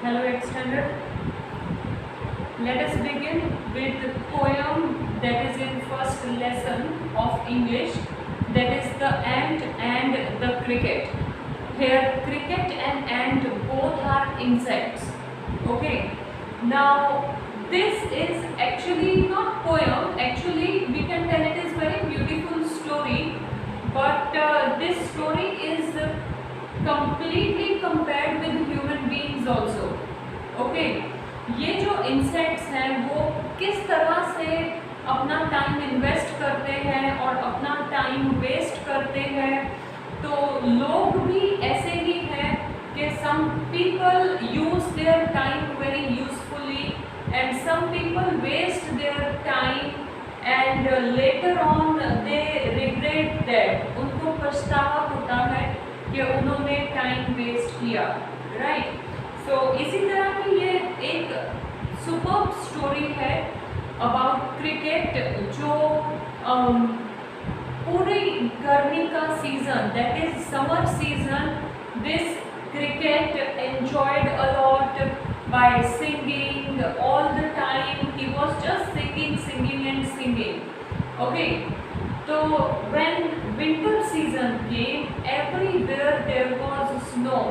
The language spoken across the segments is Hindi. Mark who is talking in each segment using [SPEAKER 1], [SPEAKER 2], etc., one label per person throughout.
[SPEAKER 1] Hello, 8th standard. Let us begin with the poem that is in first lesson of English, that is the ant and the cricket. Here cricket and ant both are insects. Okay. Now this is actually not poem, actually we can tell it is very beautiful story, but this story is completely compared with human beings also. Okay. ये जो इंसेक्ट्स हैं वो किस तरह से अपना टाइम इन्वेस्ट करते हैं और अपना टाइम वेस्ट करते हैं, तो लोग भी ऐसे ही हैं कि some people use their time very usefully and some people waste their time and later on they regret that, उनको पछतावा होता है कि उन्होंने टाइम वेस्ट किया, राइट। सो इसी तरह की ये एक सुपर्ब स्टोरी है अबाउट क्रिकेट, जो पूरी गर्मी का season, that is summer season, this cricket enjoyed a lot by singing all the time. He was just singing and singing. Okay, so when winter season came, everywhere there was snow.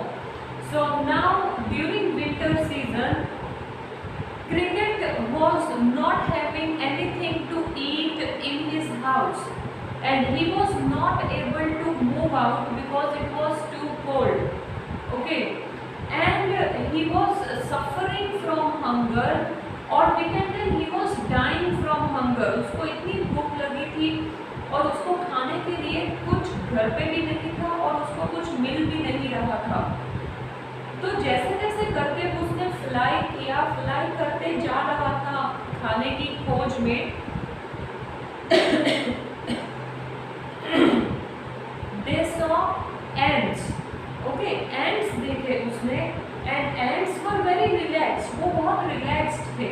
[SPEAKER 1] So now during winter season, cricket was not having anything to eat in his house, and he was not able to move out because it was too cold. Okay, and he was suffering from hunger, or we can tell he was dying from hunger. उसको इतनी भूख लगी थी और उसको खाने के लिए कुछ घर पे भी नहीं था और उसको कुछ मिल भी नहीं रहा था। तो जैसे जैसे करके उसने फ्लाई किया, फ्लाई करते जा रहा था खाने की खोज में, they saw ants. Okay, ends देखे उसने, and ends were very relaxed, वो बहुत रिलैक्स्ड थे।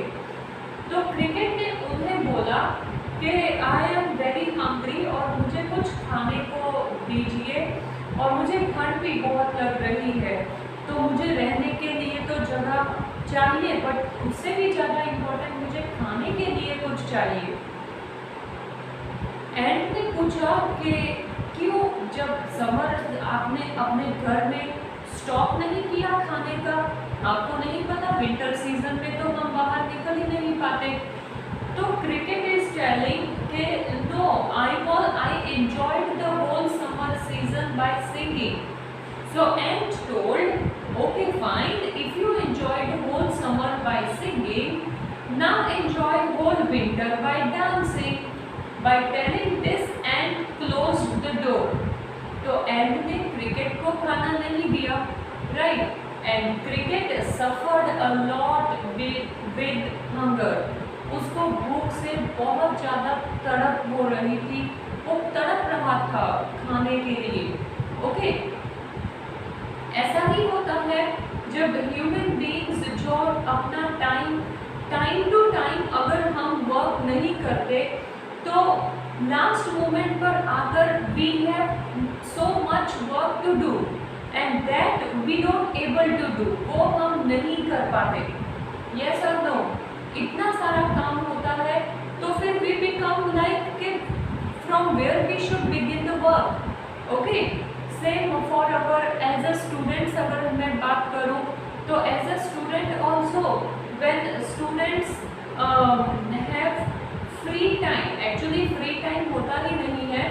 [SPEAKER 1] तो क्रिकेट ने उन्हें बोला कि आई एम वेरी हंग्री और मुझे कुछ खाने को दीजिए, और मुझे ठंड भी बहुत लग रही है, तो मुझे रहने के लिए तो जगह चाहिए, बट उससे भी ज़्यादा इम्पोर्टेंट मुझे खाने के लिए कुछ चाहिए। एंड ने पूछा कि क्यों, जब समर आपने अपने घर में स्टॉक नहीं किया खाने का, आपको नहीं पता विंटर सीजन में तो हम बाहर निकल ही नहीं पाते। तो क्रिकेट इज टेलिंग कि no, I enjoyed the whole summer season by singing. So ant told okay fine, if you enjoyed whole summer by singing, now enjoy whole winter by dancing. By telling this, ant closed the door. तो ant ने क्रिकेट को खाना नहीं दिया, right? And cricket suffered a lot with hunger. उसको भूख से बहुत ज़्यादा तड़प हो रही थी, वो तड़प रहा था खाने के लिए। ओके, ऐसा ही होता है जब ह्यूमन बीइंग्स जो अपना टाइम टू टाइम अगर हम वर्क नहीं करते, तो लास्ट मोमेंट पर आकर we have so much work to do and that we don't able to do, वो हम नहीं कर पाते। यस और नो, इतना सारा काम होता है, तो फिर वी बिकम लाइक कि from where we should begin the work. Okay, same for our as a students, अगर मैं बात करूँ तो as a student also, when students have free time, actually free time होता ही नहीं है,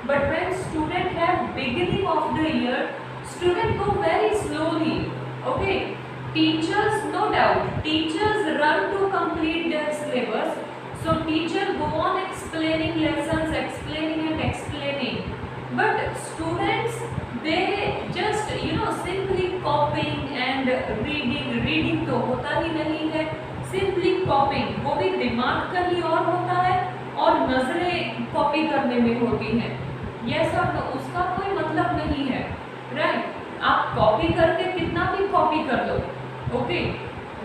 [SPEAKER 1] but when student have beginning of the year, student go very slowly. Okay, teachers no doubt, teachers run to complete their syllabus, so teacher go on explaining lessons, explaining and explaining, but students they just simply कॉपिंग and reading तो होता ही नहीं है, सिंपली कॉपिंग, वो भी दिमाग कहीं और होता है और नजरें कॉपी करने में होती हैं। यह सब उसका कोई मतलब नहीं है, राइट? आप कॉपी करके कितना भी कॉपी कर लो, ओके,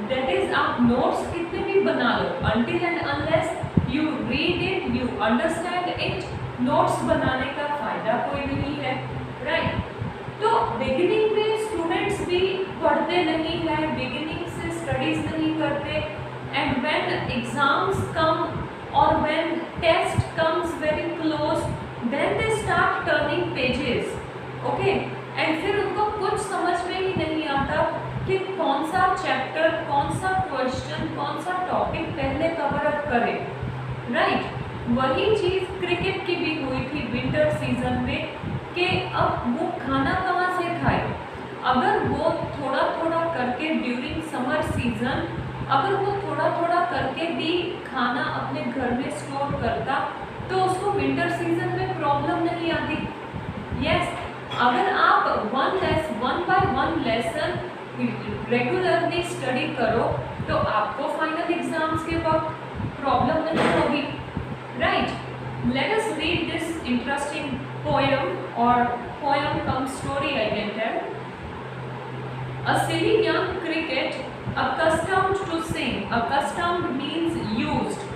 [SPEAKER 1] दैट इज आप नोट्स कितने भी बना लो, until and unless you read it, you understand it, notes बनाने का फायदा कोई नहीं है, राइट? तो बिगिनिंग में स्टूडेंट्स भी पढ़ते नहीं है, बिगिनिंग स्टडीज नहीं करते, एंड व्हेन एग्जाम्स कम और when test comes very close, then they start turning pages, okay. And फिर उनको कुछ समझ में ही नहीं आता कि कौन सा चैप्टर, कौन सा क्वेश्चन, कौन सा टॉपिक पहले कवर अप करें, राइट। वही चीज़ क्रिकेट की भी हुई थी विंटर सीजन में कि अब वो खाना कहाँ से खाए। अगर वो थोड़ा थोड़ा करके ड्यूरिंग समर सीजन अगर वो थोड़ा थोड़ा करके भी खाना अपने घर में स्टोर करता तो उसको विंटर सीजन में प्रॉब्लम नहीं आती। यस, अगर आप one by one lesson regularly study करो तो आपको फाइनल एग्जाम्स के वक्त प्रॉब्लम नहीं होगी, right. Let us read this interesting poem or poem cum story I can tell. A silly young cricket accustomed to sing, accustomed means used,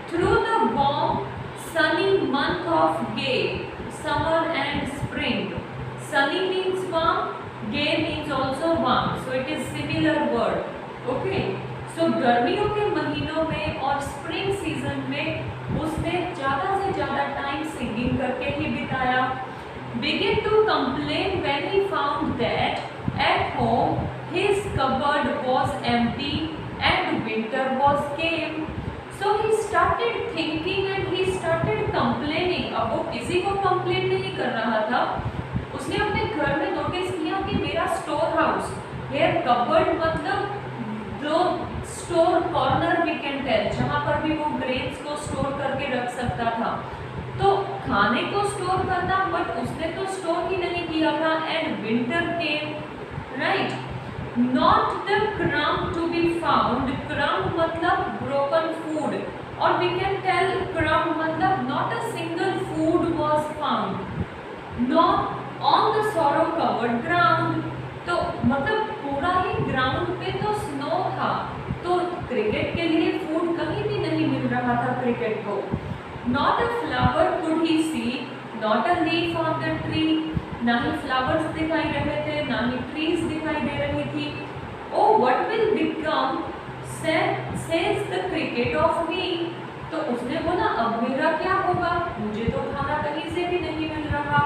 [SPEAKER 1] through the warm sunny month of gay summer and spring. Sunny means warm, gay means also warm, so it is similar word, okay. So गर्मियों के महीनों में और स्प्रिंग सीजन में उसने ज़्यादा से ज़्यादा टाइम सिंगिंग करके ही बिताया। Began to complain when he found that at home his cupboard was empty and winter was came. So he started thinking and he started complaining. अब वो किसी को कंप्लेन नहीं कर रहा था, उसने अपने घर में नोटिस किया कि मेरा स्टोर हाउस, हेयर कबर्ड मतलब जो store corner we can tell, जहाँ पर भी वो ग्रेन्स को स्टोर करके रख सकता था, तो खाने को स्टोर करना, बट उसने तो स्टोर ही नहीं किया था। And winter came, right. Not the crumb to be found, crumb मतलब ब्रोकन फूड, और वी कैन टेल क्रम्ब मतलब not a single food was found, not on the sorrow covered ground, तो मतलब पूरा ही ग्राउंड पे तो स्नो था, तो क्रिकेट के लिए फूड कहीं भी नहीं मिल रहा था क्रिकेट को। Not a flower could he see, not a leaf on the tree, ना ही फ्लावर्स दिखाई रहे थे, ना ही ट्रीज दिखाई दे रही थी। Oh what will become says the cricket of me, तो उसने बोला अब मेरा क्या होगा, मुझे तो खाना कहीं से भी नहीं मिल रहा।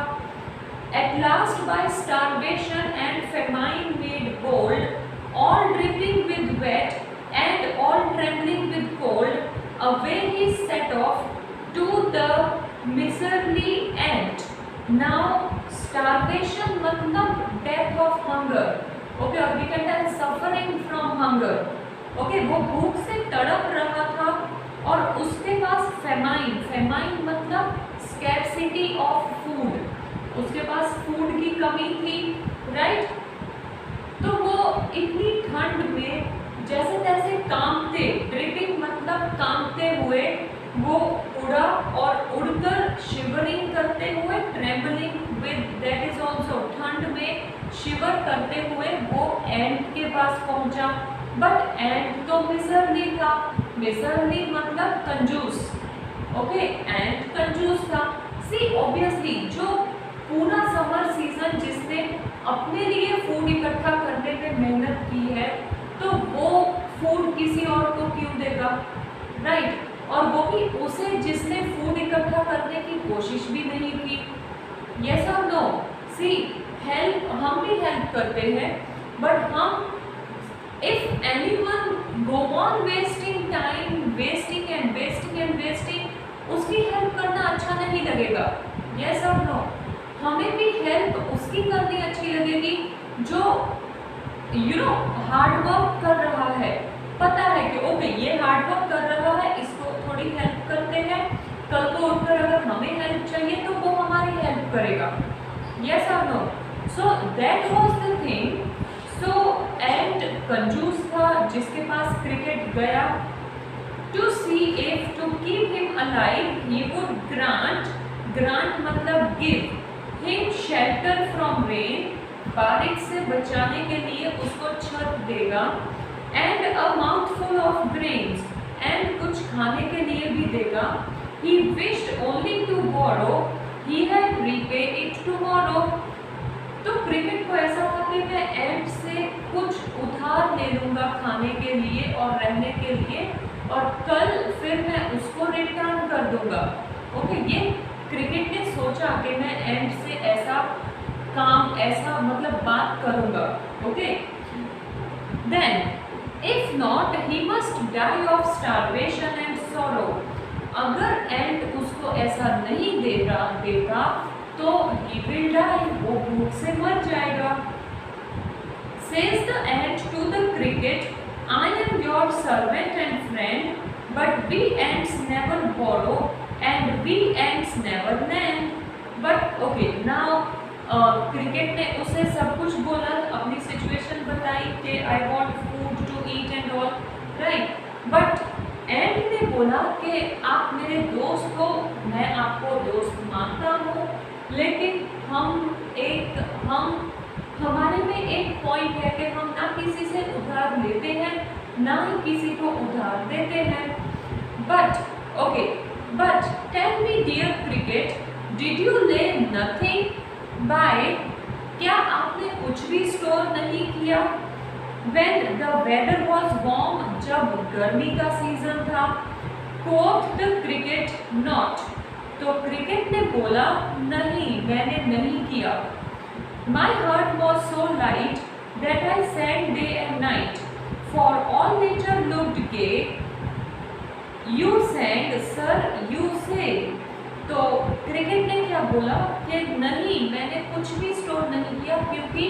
[SPEAKER 1] At last by starvation and famine made bold, all dripping with wet and all trembling with cold, away he set off to the miserly end. Now starvation मतलब death of hunger, okay, or we can tell suffering from hunger, okay, वो भूख से तड़प रहा था और उसके पास famine, famine मतलब scarcity of food, उसके पास फूड की कमी थी, राइट। तो वो इतनी ठंड में जैसे तैसे कांपते, ड्रिपिंग मतलब कांपते हुए वो उड़ा और उड़कर शिवरिंग करते हुए, trembling with that is also, ठंड में शिवर करते हुए वो एंड के पास पहुंचा। बट एंड तो मिजरली था, मिजरली मतलब कंजूस, ओके, एंड कंजूस था। सी ऑब्वियसली जो पूरा समर सीजन जिसने अपने लिए फूड इकट्ठा करने में मेहनत की है, तो वो फूड किसी और को क्यों देगा, राइट। और वो भी उसे जिसने फूड इकट्ठा करने की कोशिश भी नहीं की। यस और नो, सी हेल्प, हम भी हेल्प करते हैं, बट हम if anyone go on wasting time, wasting and wasting and wasting, उसकी हेल्प करना अच्छा नहीं लगेगा। यस और नो, हमें भी हेल्प उसकी करनी अच्छी लगेगी जो हार्ड वर्क कर रहा है, पता है कि ओके ये हार्ड वर्क कर रहा है, इसको थोड़ी हेल्प करते हैं, कल को उठकर अगर हमें हेल्प चाहिए तो वो हमारी हेल्प करेगा। यस और no, so that was the thing. So and कंजूस था जिसके पास क्रिकेट गया, to see if to keep him alive he would grant, grant मतलब give, him shelter from rain, बारिश से बचाने के लिए उसको छत देगा, and a mouthful of grains, and कुछ खाने के लिए भी देगा। He wished only to borrow, he had repay it tomorrow. तो क्रिकेट को ऐसा था कि मैं एंड से कुछ उधार ले लूँगा खाने के लिए और रहने के लिए, और कल फिर मैं उसको रिटर्न कर दूँगा। ओके, ये क्रिकेट ने सोचा कि मैं एंड से ऐसा काम, ऐसा मतलब बात करूँगा। Okay, then if not he must die of starvation and sorrow. अगर एंड उसको ऐसा नहीं देगा तो he will die, वो भूख से मर जाएगा। Says the ant to the cricket, I am your servant and friend, but we ants never borrow and we ants never lend. But okay, now cricket ने उसे सब कुछ बोला, अपनी सिचुएशन बताई कि I want food to eat and all, right? But and ने बोला कि आप मेरे दोस्त हो, मैं आपको दोस्त मानता हूँ, लेकिन हमारे में एक पॉइंट है कि हम ना किसी से उधार लेते हैं, ना ही किसी को उधार देते हैं। But tell me dear cricket, did you lay nothing by? क्या आपने कुछ भी स्टोर नहीं किया? When the weather was warm, जब गर्मी का सीजन था। Quoth the cricket, not. तो क्रिकेट ने बोला, नहीं, मैंने नहीं किया। My heart was so light that I sang day and night, for all nature looked gay. You sang, sir, you say. तो क्रिकेट ने क्या बोला कि नहीं, मैंने कुछ भी स्टोर नहीं किया, क्योंकि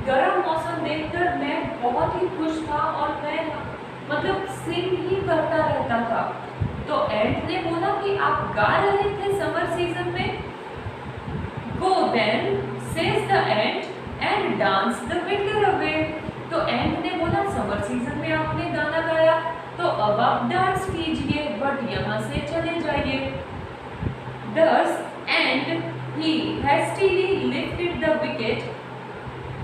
[SPEAKER 1] गर्म मौसम देखकर मैं बहुत ही खुश था और मैं मतलब सिंग ही करता रहता था। तो एंट ने बोला कि आप गा रहे थे समर सीजन में। Go then, says the ant, and dance the winter away. तो एंट ने बोला समर सीजन में आपने गाना गाया, तो अब आप डांस कीजिए, बट यहाँ से चले जाइए। Thus, and he hastily lifted the wicket.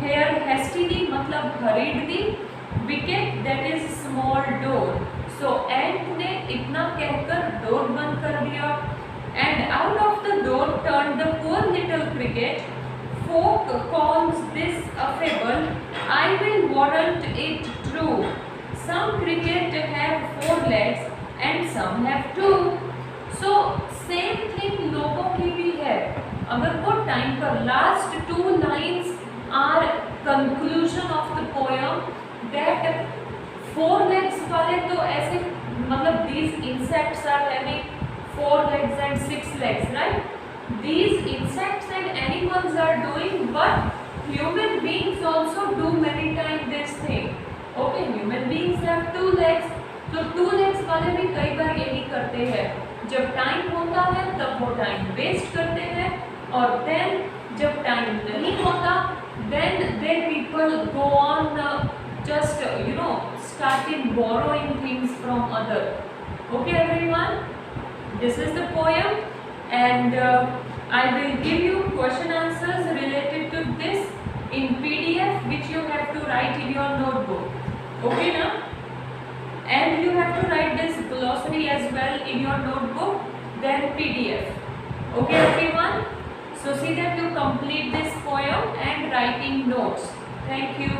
[SPEAKER 1] Here hastily मतलब hurriedly, wicket that is small door. So ant ने इतना कहकर डोर बंद कर दिया, and out of the door turned the poor little cricket. Folk calls this a fable, I will warrant it true. Some cricket have 4 legs and some have 2. So same thing लोगों की भी है। अगर वो टाइम पर last 2 lines are conclusion of the poem that 4 legs वाले तो ऐसे मतलब these insects are having 4 legs and 6 legs, right? These insects and animals are doing, but human beings also do many times this thing. Okay, human beings have 2 legs, तो 2 legs वाले भी कई बार यही करते हैं। जब टाइम होता है तब वो टाइम वेस्ट करते हैं, और देन जब टाइम नहीं होता then they people go on just starting borrowing things from other. Okay everyone, this is the poem, and I will give you question answers related to this in PDF, which you have to write in your notebook. Okay now, and you have to write this glossary as well in your notebook, then PDF. Okay everyone, so see that you complete this poem and writing notes. Thank you.